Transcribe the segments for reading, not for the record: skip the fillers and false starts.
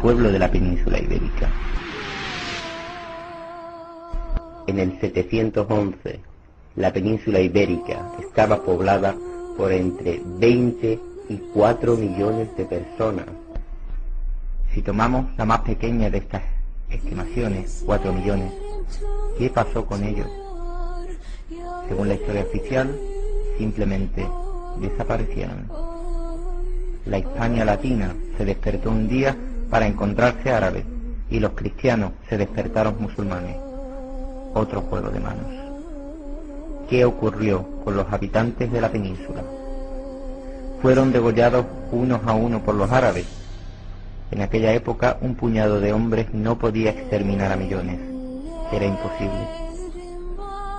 pueblo de la península ibérica. En el 711, la península ibérica estaba poblada por entre 20 y 4 millones de personas. Si tomamos la más pequeña de estas estimaciones, 4 millones, ¿qué pasó con ellos? Según la historia oficial, simplemente desaparecieron. La Hispania latina se despertó un día para encontrarse árabes y los cristianos se despertaron musulmanes. Otro juego de manos. ¿Qué ocurrió con los habitantes de la península? ¿Fueron degollados unos a uno por los árabes? En aquella época un puñado de hombres no podía exterminar a millones. Era imposible.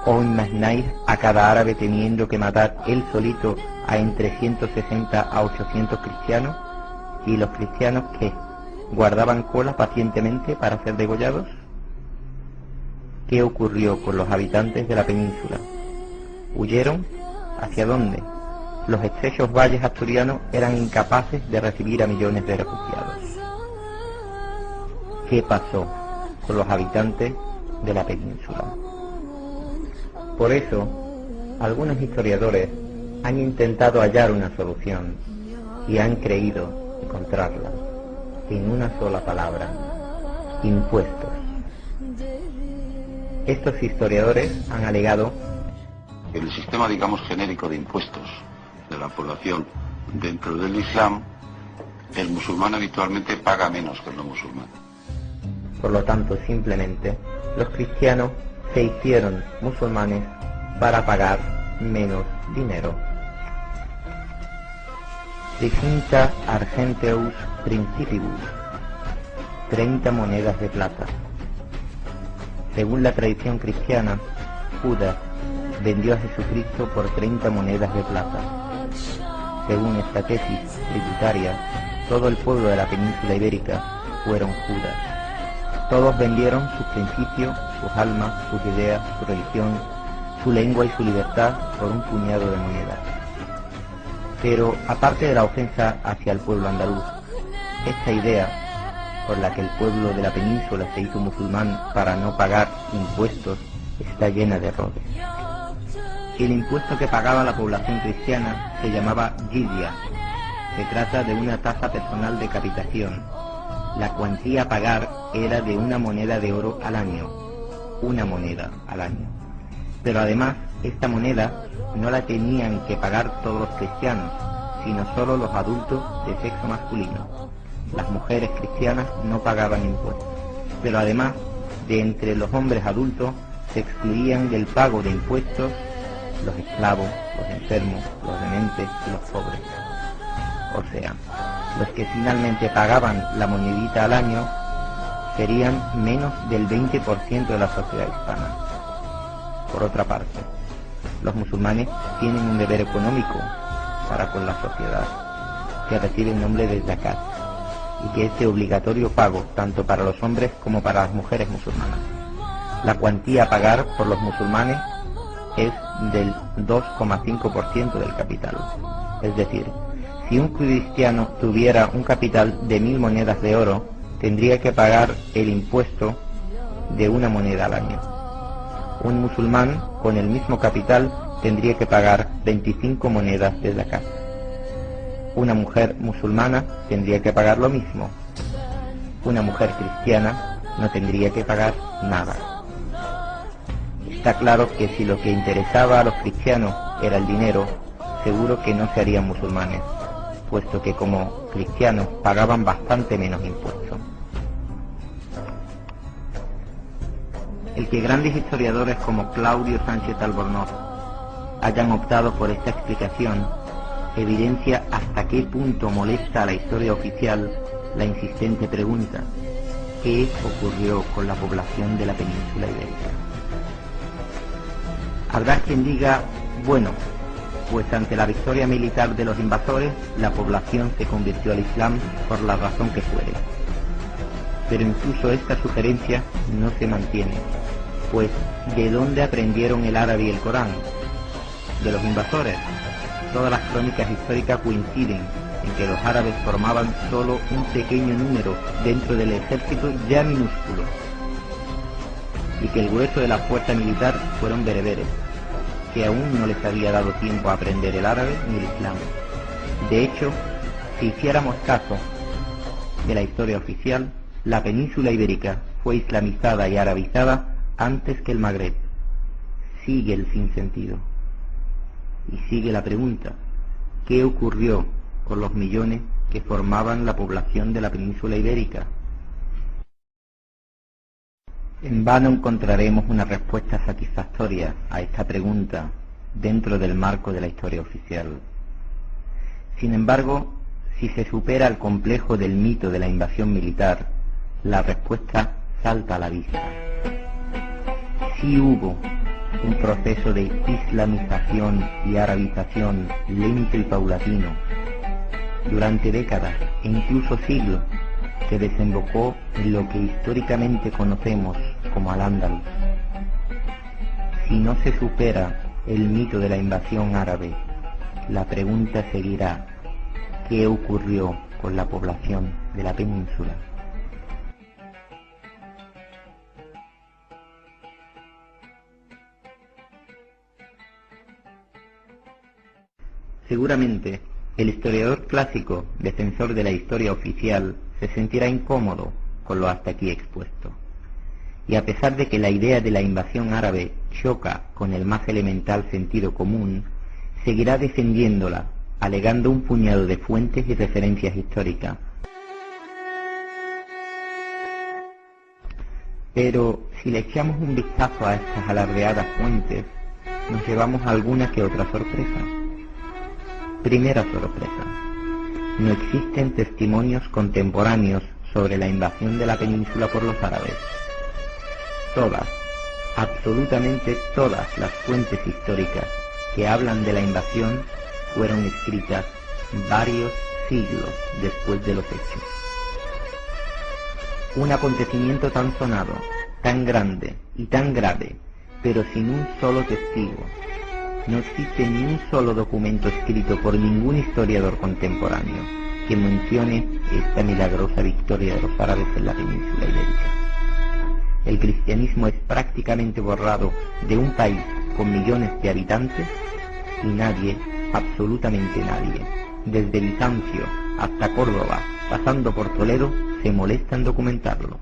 ¿Os imagináis a cada árabe teniendo que matar él solito a entre 160 a 800 cristianos? ¿Y los cristianos qué? ¿Guardaban cola pacientemente para ser degollados? ¿Qué ocurrió con los habitantes de la península? ¿Huyeron? ¿Hacia dónde? Los estrechos valles asturianos eran incapaces de recibir a millones de refugiados. ¿Qué pasó con los habitantes de la península? Por eso, algunos historiadores han intentado hallar una solución y han creído encontrarla en una sola palabra: impuestos. Estos historiadores han alegado el sistema, digamos, genérico de impuestos de la población dentro del Islam, el musulmán habitualmente paga menos que el no musulmán. Por lo tanto, simplemente, los cristianos se hicieron musulmanes para pagar menos dinero. Triginta argenteus principibus, 30 monedas de plata. Según la tradición cristiana, Judas vendió a Jesucristo por 30 monedas de plata. Según esta tesis tributaria, todo el pueblo de la península ibérica fueron Judas. Todos vendieron sus principios, sus almas, sus ideas, su religión, su lengua y su libertad por un puñado de monedas. Pero, aparte de la ofensa hacia el pueblo andaluz, esta idea por la que el pueblo de la península se hizo musulmán para no pagar impuestos está llena de errores. El impuesto que pagaba la población cristiana se llamaba jizya. Se trata de una tasa personal de capitación. La cuantía a pagar era de una moneda de oro al año. Una moneda al año. Pero además, esta moneda no la tenían que pagar todos los cristianos, sino solo los adultos de sexo masculino. Las mujeres cristianas no pagaban impuestos. Pero además, de entre los hombres adultos, se excluían del pago de impuestos los esclavos, los enfermos, los dementes y los pobres. O sea, los que finalmente pagaban la monedita al año serían menos del 20% de la sociedad hispana. Por otra parte, los musulmanes tienen un deber económico para con la sociedad, que recibe el nombre de zakat, y que es de obligatorio pago tanto para los hombres como para las mujeres musulmanas. La cuantía a pagar por los musulmanes es del 2,5% del capital. Es decir, si un cristiano tuviera un capital de 1000 monedas de oro, tendría que pagar el impuesto de una moneda al año. Un musulmán con el mismo capital tendría que pagar 25 monedas de zakat. Una mujer musulmana tendría que pagar lo mismo. Una mujer cristiana no tendría que pagar nada. Está claro que si lo que interesaba a los cristianos era el dinero, seguro que no se harían musulmanes, puesto que como cristianos pagaban bastante menos impuestos. El que grandes historiadores como Claudio Sánchez Albornoz hayan optado por esta explicación evidencia hasta qué punto molesta a la historia oficial la insistente pregunta: ¿qué ocurrió con la población de la península ibérica? Habrá quien diga, bueno, pues ante la victoria militar de los invasores, la población se convirtió al Islam por la razón que fuere. Pero incluso esta sugerencia no se mantiene, pues ¿de dónde aprendieron el árabe y el Corán? ¿De los invasores? Todas las crónicas históricas coinciden en que los árabes formaban solo un pequeño número dentro del ejército ya minúsculo, y que el grueso de la fuerza militar fueron bereberes, que aún no les había dado tiempo a aprender el árabe ni el islam. De hecho, si hiciéramos caso de la historia oficial, la península ibérica fue islamizada y arabizada antes que el Magreb. Sigue el sinsentido. Y sigue la pregunta: ¿qué ocurrió con los millones que formaban la población de la península ibérica? En vano encontraremos una respuesta satisfactoria a esta pregunta dentro del marco de la historia oficial. Sin embargo, si se supera el complejo del mito de la invasión militar, la respuesta salta a la vista. Sí hubo un proceso de islamización y arabización lento y paulatino durante décadas e incluso siglos, que desembocó en lo que históricamente conocemos como Al-Ándalus. Si no se supera el mito de la invasión árabe, la pregunta seguirá: ¿qué ocurrió con la población de la península? Seguramente, el historiador clásico, defensor de la historia oficial, se sentirá incómodo con lo hasta aquí expuesto. Y a pesar de que la idea de la invasión árabe choca con el más elemental sentido común, seguirá defendiéndola, alegando un puñado de fuentes y referencias históricas. Pero si le echamos un vistazo a estas alardeadas fuentes, nos llevamos alguna que otra sorpresa. Primera sorpresa: no existen testimonios contemporáneos sobre la invasión de la península por los árabes. Todas, absolutamente todas las fuentes históricas que hablan de la invasión fueron escritas varios siglos después de los hechos. Un acontecimiento tan sonado, tan grande y tan grave, pero sin un solo testigo. No existe ni un solo documento escrito por ningún historiador contemporáneo que mencione esta milagrosa victoria de los árabes en la península ibérica. El cristianismo es prácticamente borrado de un país con millones de habitantes y nadie, absolutamente nadie, desde Bizancio hasta Córdoba, pasando por Toledo, se molesta en documentarlo.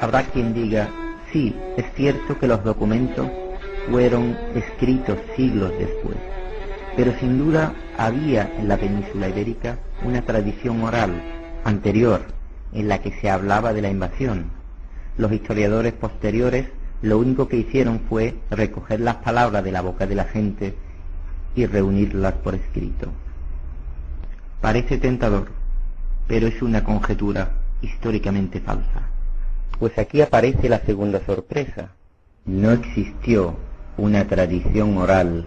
Habrá quien diga: sí, es cierto que los documentos fueron escritos siglos después, pero sin duda había en la península ibérica una tradición oral anterior en la que se hablaba de la invasión. Los historiadores posteriores lo único que hicieron fue recoger las palabras de la boca de la gente y reunirlas por escrito. Parece tentador, pero es una conjetura históricamente falsa. Pues aquí aparece la segunda sorpresa. No existió una tradición oral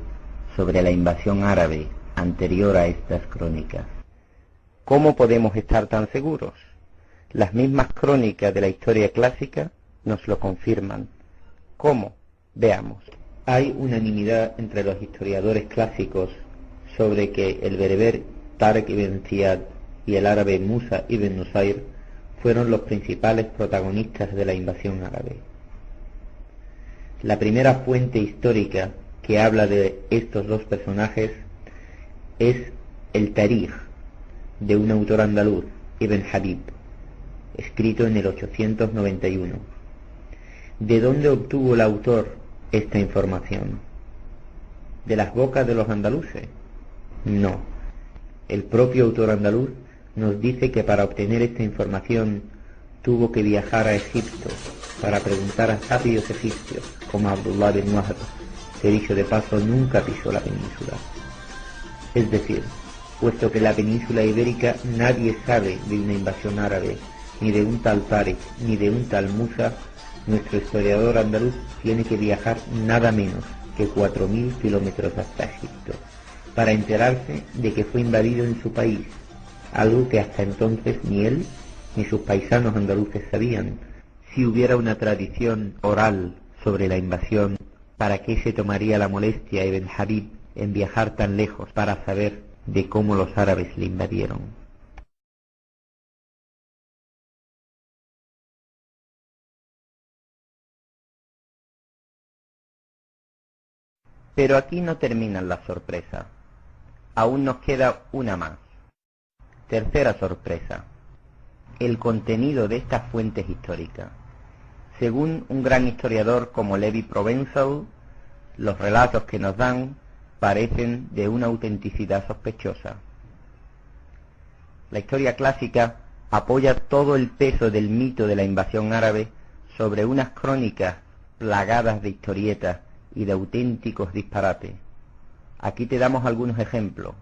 sobre la invasión árabe anterior a estas crónicas. ¿Cómo podemos estar tan seguros? Las mismas crónicas de la historia clásica nos lo confirman. ¿Cómo? Veamos. Hay unanimidad entre los historiadores clásicos sobre que el bereber Tariq ibn Ziyad y el árabe Musa ibn Nusayr fueron los principales protagonistas de la invasión árabe. La primera fuente histórica que habla de estos dos personajes es el Tarikh, de un autor andaluz, Ibn Habib, escrito en el 891. ¿De dónde obtuvo el autor esta información? ¿De las bocas de los andaluces? No. El propio autor andaluz nos dice que para obtener esta información tuvo que viajar a Egipto para preguntar a sabios egipcios como Abdullah bin Wahb, que dicho de paso nunca pisó la península. Es decir, puesto que la península ibérica nadie sabe de una invasión árabe, ni de un tal Tariq, ni de un tal Musa, nuestro historiador andaluz tiene que viajar nada menos que 4.000 kilómetros hasta Egipto, para enterarse de que fue invadido en su país, algo que hasta entonces ni él ni sus paisanos andaluces sabían. Si hubiera una tradición oral sobre la invasión, ¿para qué se tomaría la molestia Ibn Habib en viajar tan lejos para saber de cómo los árabes le invadieron? Pero aquí no terminan las sorpresas. Aún nos queda una más. Tercera sorpresa: el contenido de estas fuentes históricas. Según un gran historiador como Levi Provençal, los relatos que nos dan parecen de una autenticidad sospechosa. La historia clásica apoya todo el peso del mito de la invasión árabe sobre unas crónicas plagadas de historietas y de auténticos disparates. Aquí te damos algunos ejemplos.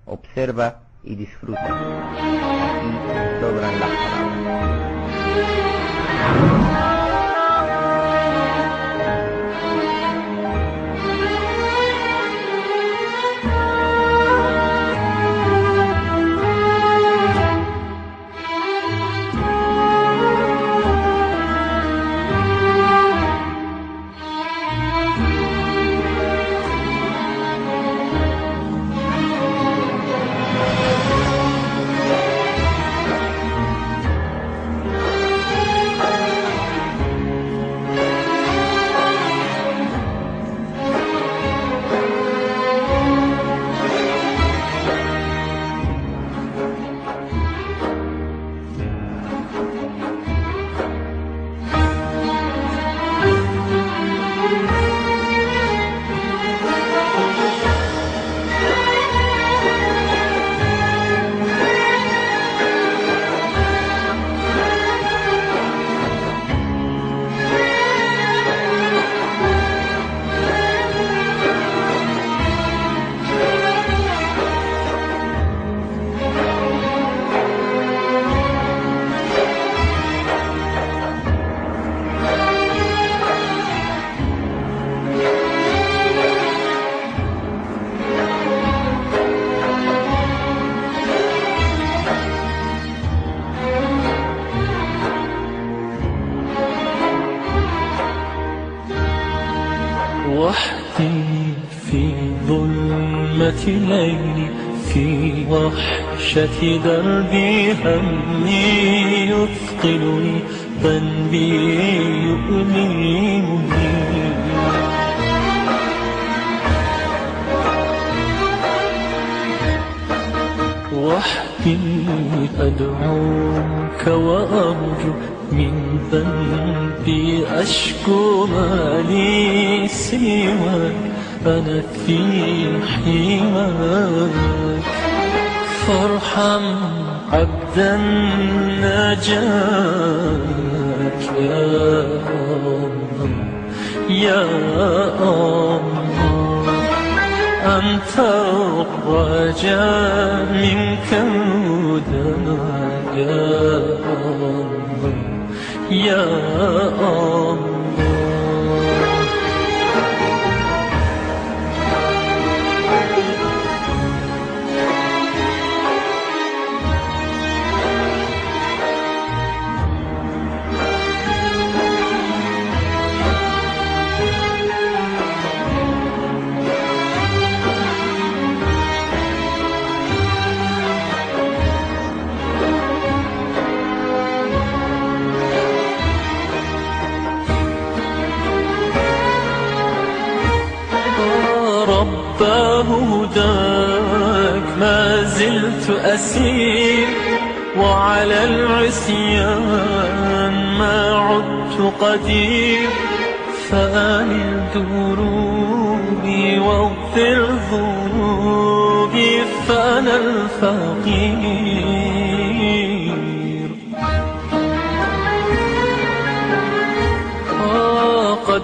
Observa y disfruta. Aquí sobran las palabras. وحدي في ظلمة ليلي في وحشة دربي همي يثقلني ذنبي يؤلمني وحدي أدعوك وأرجو من ذنبي أشكو ما لي سواك أنا في حماك فارحم عبدا نجاك يا الله يا الله أنت الرجاء منك هداك يا الله يا الله هداك ما زلت أسير وعلى العصيان ما عدت قدير فآمن دروبي واغفر ذنوبي فأنا الفقير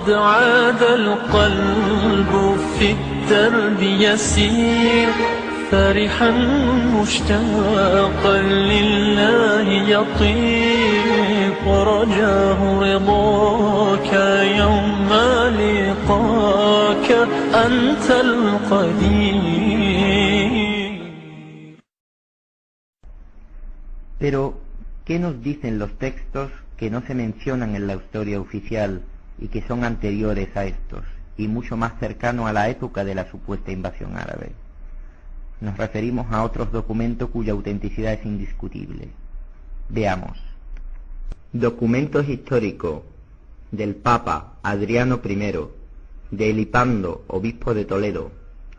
قد عاد القلب في الدرب يسير فرحا مشتاقا لله يطير ورجاه رضاك يوم لقاك أنت القدير. Pero, ¿qué nos dicen los textos que no se mencionan en la historia oficial y que son anteriores a estos, y mucho más cercanos a la época de la supuesta invasión árabe? Nos referimos a otros documentos cuya autenticidad es indiscutible. Veamos. Documentos históricos del Papa Adriano I, de Elipando, obispo de Toledo,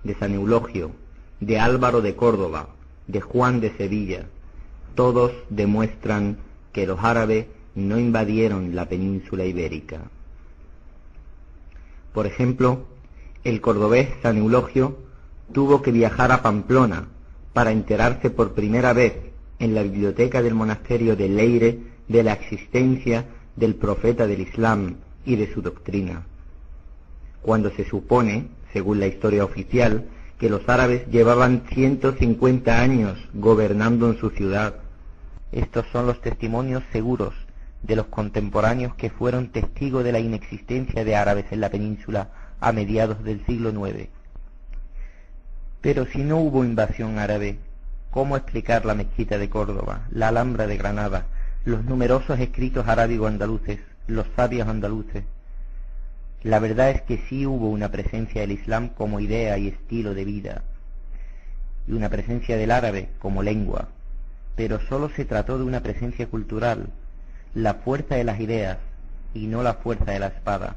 de San Eulogio, de Álvaro de Córdoba, de Juan de Sevilla. Todos demuestran que los árabes no invadieron la península ibérica. Por ejemplo, el cordobés San Eulogio tuvo que viajar a Pamplona para enterarse por primera vez en la biblioteca del monasterio de Leyre de la existencia del profeta del Islam y de su doctrina, cuando se supone, según la historia oficial, que los árabes llevaban 150 años gobernando en su ciudad. Estos son los testimonios seguros de los contemporáneos que fueron testigos de la inexistencia de árabes en la península a mediados del siglo IX. Pero si no hubo invasión árabe, ¿cómo explicar la mezquita de Córdoba, la Alhambra de Granada, los numerosos escritos arábigo-andaluces, los sabios andaluces? La verdad es que sí hubo una presencia del Islam como idea y estilo de vida, y una presencia del árabe como lengua, pero solo se trató de una presencia cultural. La fuerza de las ideas, y no la fuerza de la espada,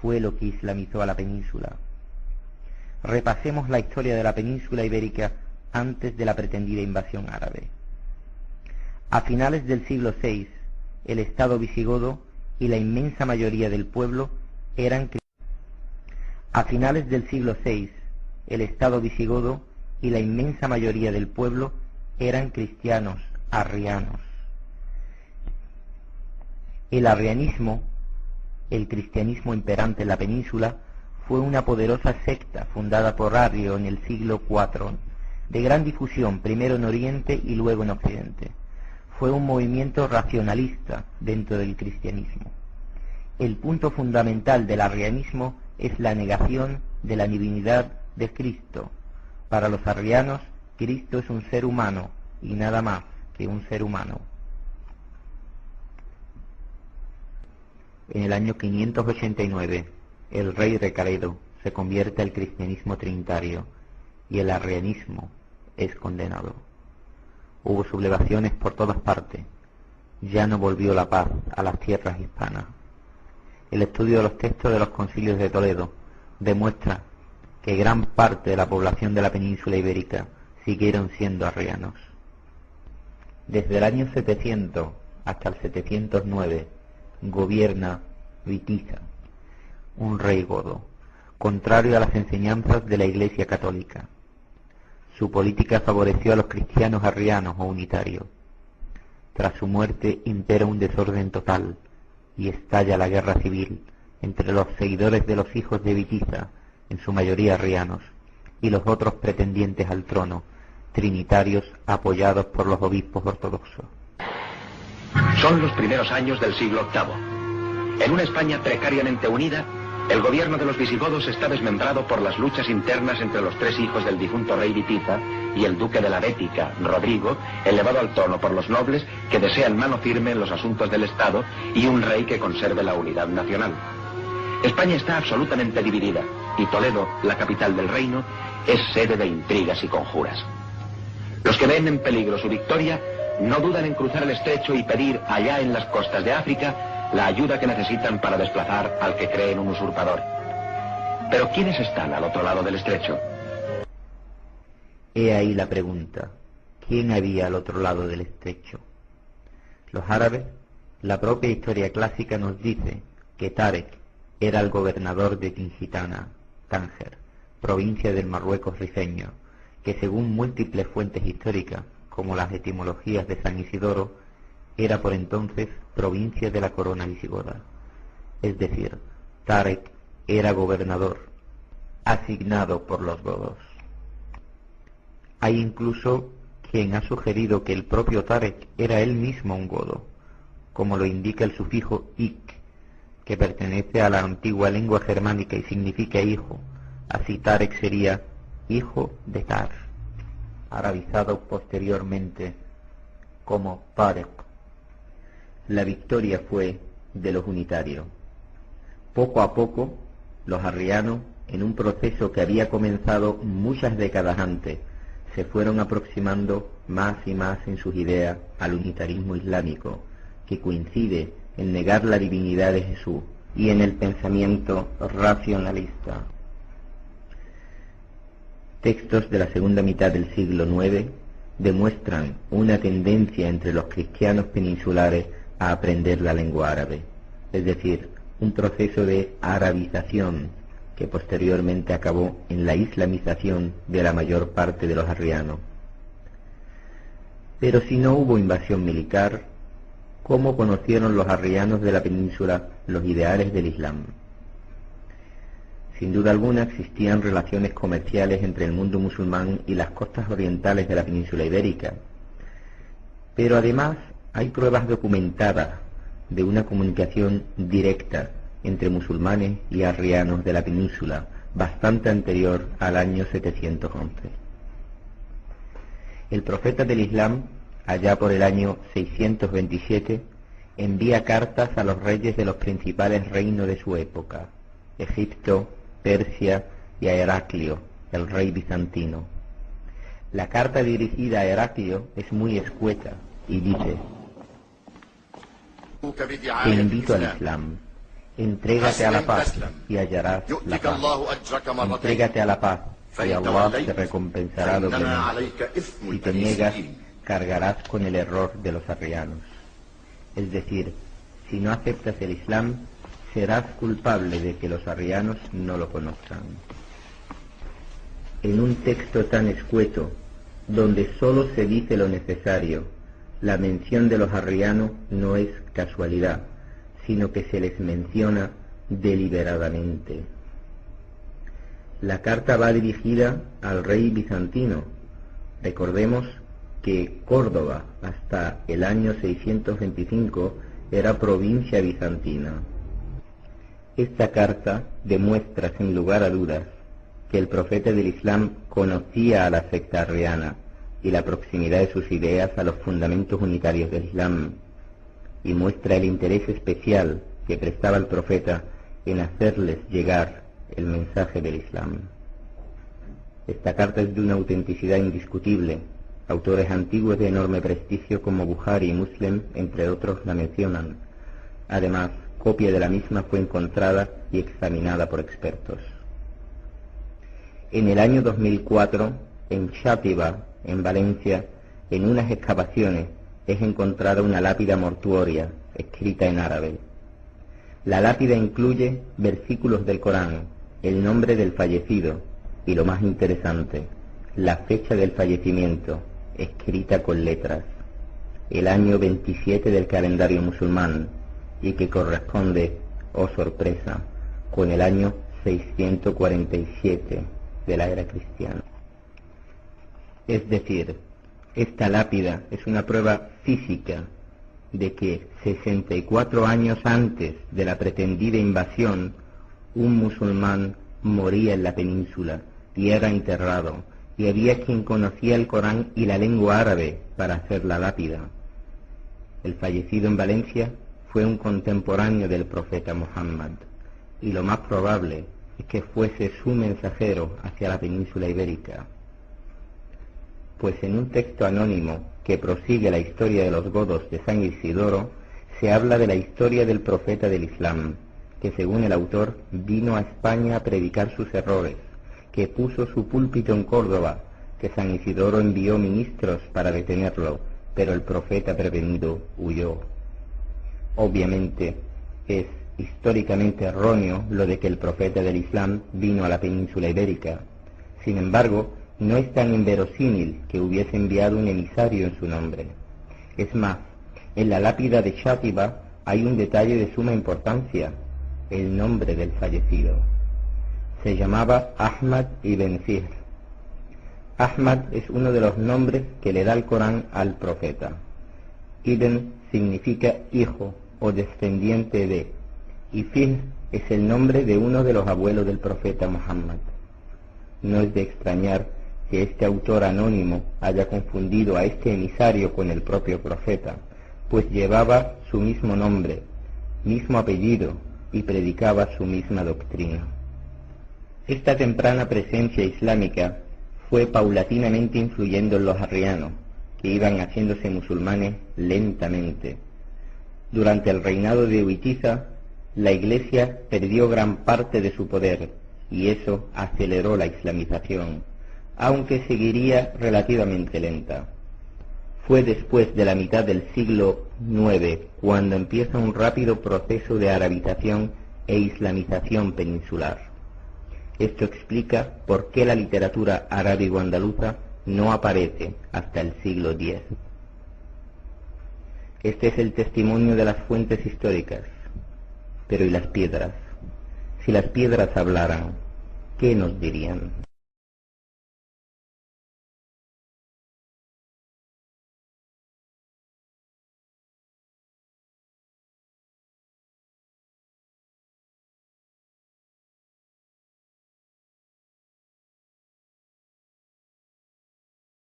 fue lo que islamizó a la península. Repasemos la historia de la península ibérica antes de la pretendida invasión árabe. A finales del siglo VI, el Estado visigodo y la inmensa mayoría del pueblo eran cristianos arrianos. El arrianismo, el cristianismo imperante en la península, fue una poderosa secta fundada por Arrio en el siglo IV, de gran difusión primero en Oriente y luego en Occidente. Fue un movimiento racionalista dentro del cristianismo. El punto fundamental del arrianismo es la negación de la divinidad de Cristo. Para los arrianos, Cristo es un ser humano y nada más que un ser humano. En el año 589, el rey Recaredo se convierte al cristianismo trinitario y el arrianismo es condenado. Hubo sublevaciones por todas partes. Ya no volvió la paz a las tierras hispanas. El estudio de los textos de los concilios de Toledo demuestra que gran parte de la población de la península ibérica siguieron siendo arrianos. Desde el año 700 hasta el 709 gobierna Witiza, un rey godo, contrario a las enseñanzas de la Iglesia católica. Su política favoreció a los cristianos arrianos o unitarios. Tras su muerte impera un desorden total y estalla la guerra civil entre los seguidores de los hijos de Witiza, en su mayoría arrianos, y los otros pretendientes al trono, trinitarios apoyados por los obispos ortodoxos. Son los primeros años del siglo VIII. En una España precariamente unida, el gobierno de los visigodos está desmembrado por las luchas internas entre los tres hijos del difunto rey Witiza y el duque de la Bética, Rodrigo, elevado al trono por los nobles que desean mano firme en los asuntos del Estado y un rey que conserve la unidad nacional. España está absolutamente dividida y Toledo, la capital del reino, es sede de intrigas y conjuras. Los que ven en peligro su victoria no dudan en cruzar el estrecho y pedir allá en las costas de África la ayuda que necesitan para desplazar al que creen un usurpador. Pero ¿quiénes están al otro lado del estrecho? He ahí la pregunta. ¿Quién había al otro lado del estrecho? Los árabes. La propia historia clásica nos dice que Tarek era el gobernador de Tingitana, Tánger, provincia del Marruecos rifeño, que según múltiples fuentes históricas, como las etimologías de San Isidoro, era por entonces provincia de la corona visigoda, es decir, Tarek era gobernador, asignado por los godos. Hay incluso quien ha sugerido que el propio Tarek era él mismo un godo, como lo indica el sufijo ik, que pertenece a la antigua lengua germánica y significa hijo. Así Tarek sería hijo de Tar, arabizado posteriormente como Tarek. La victoria fue de los unitarios. Poco a poco, los arrianos, en un proceso que había comenzado muchas décadas antes, se fueron aproximando más y más en sus ideas al unitarismo islámico, que coincide en negar la divinidad de Jesús y en el pensamiento racionalista. Textos de la segunda mitad del siglo IX demuestran una tendencia entre los cristianos peninsulares a aprender la lengua árabe, es decir, un proceso de arabización que posteriormente acabó en la islamización de la mayor parte de los arrianos. Pero si no hubo invasión militar, ¿cómo conocieron los arrianos de la península los ideales del Islam? Sin duda alguna existían relaciones comerciales entre el mundo musulmán y las costas orientales de la península ibérica, pero además hay pruebas documentadas de una comunicación directa entre musulmanes y arrianos de la península, bastante anterior al año 711. El profeta del Islam, allá por el año 627, envía cartas a los reyes de los principales reinos de su época, Egipto, Persia y a Heraclio, el rey bizantino. La carta dirigida a Heraclio es muy escueta y dice: te invito al Islam. Entrégate a la paz y hallarás la paz. Entrégate a la paz y Allah te recompensará doblemente. Si te niegas, cargarás con el error de los arrianos. Es decir, si no aceptas el Islam, serás culpable de que los arrianos no lo conozcan. En un texto tan escueto, donde solo se dice lo necesario, la mención de los arrianos no es casualidad, sino que se les menciona deliberadamente. La carta va dirigida al rey bizantino. Recordemos que Córdoba hasta el año 625 era provincia bizantina. Esta carta demuestra sin lugar a dudas que el profeta del Islam conocía a la secta arriana y la proximidad de sus ideas a los fundamentos unitarios del Islam, y muestra el interés especial que prestaba el profeta en hacerles llegar el mensaje del Islam. Esta carta es de una autenticidad indiscutible. Autores antiguos de enorme prestigio como Bukhari y Muslim, entre otros, la mencionan. Además, copia de la misma fue encontrada y examinada por expertos. En el año 2004, en Xàtiva, en Valencia, en unas excavaciones, es encontrada una lápida mortuoria, escrita en árabe. La lápida incluye versículos del Corán, el nombre del fallecido y, lo más interesante, la fecha del fallecimiento, escrita con letras, el año 27 del calendario musulmán, y que corresponde, oh sorpresa, con el año 647 de la era cristiana. Es decir, esta lápida es una prueba física de que 64 años antes de la pretendida invasión, un musulmán moría en la península y era enterrado, y había quien conocía el Corán y la lengua árabe para hacer la lápida. El fallecido en Valencia fue un contemporáneo del profeta Muhammad, y lo más probable es que fuese su mensajero hacia la península ibérica. Pues en un texto anónimo que prosigue la historia de los godos de San Isidoro, se habla de la historia del profeta del Islam, que según el autor vino a España a predicar sus errores, que puso su púlpito en Córdoba, que San Isidoro envió ministros para detenerlo, pero el profeta prevenido huyó. Obviamente es históricamente erróneo lo de que el profeta del Islam vino a la península ibérica. Sin embargo, no es tan inverosímil que hubiese enviado un emisario en su nombre. Es más, en la lápida de Xàtiva hay un detalle de suma importancia. el nombre del fallecido. Se llamaba Ahmad ibn Fihr. Ahmad es uno de los nombres que le da el Corán al profeta. Ibn significa hijo o descendiente de, y Fihr es el nombre de uno de los abuelos del profeta Muhammad. No es de extrañar que este autor anónimo haya confundido a este emisario con el propio profeta, pues llevaba su mismo nombre, mismo apellido y predicaba su misma doctrina. Esta temprana presencia islámica fue paulatinamente influyendo en los arrianos, que iban haciéndose musulmanes lentamente. Durante el reinado de Witiza, la Iglesia perdió gran parte de su poder, y eso aceleró la islamización, aunque seguiría relativamente lenta. Fue después de la mitad del siglo IX cuando empieza un rápido proceso de arabización e islamización peninsular. Esto explica por qué la literatura arábigo-andaluza no aparece hasta el siglo X. Este es el testimonio de las fuentes históricas. Pero ¿y las piedras? Si las piedras hablaran, ¿qué nos dirían?